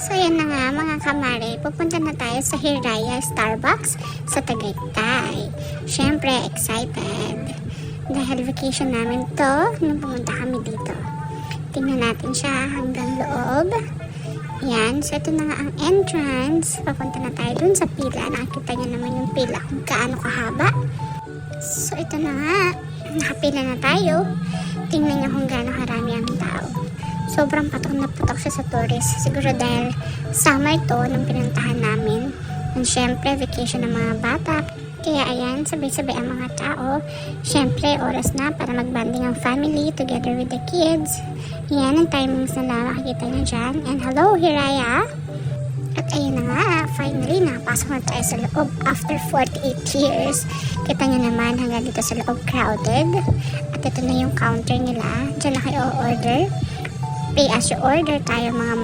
So yan na nga mga kamare, pupunta na tayo sa Hiraya Starbucks sa Tagaytay. Syempre excited dahil vacation namin to nung pumunta kami dito. Tingnan natin siya hanggang loob. Yan, so ito na nga ang entrance. Papunta na tayo dun sa pila. Nakikita niyo naman yung pila kung gaano kahaba. So ito na nga, nakapila na tayo. Tingnan niyo kung gaano karami ang tao. Sobrang patok na patok siya sa tourist. Siguro dahil summer to nung pinuntahan namin. And syempre, vacation ng mga bata. Kaya ayan, sabay-sabay ang mga tao. Syempre, oras na para magbanding ang family together with the kids. Ayan, ang timings na lang makikita niyo dyan. And hello, Hiraya! At ayun na nga, finally, nakapasok na tayo sa loob after 48 years. Kita niyo naman hanggang dito sa loob crowded. At ito na yung counter nila. Diyan na kayo order. Pay as you order tayo mga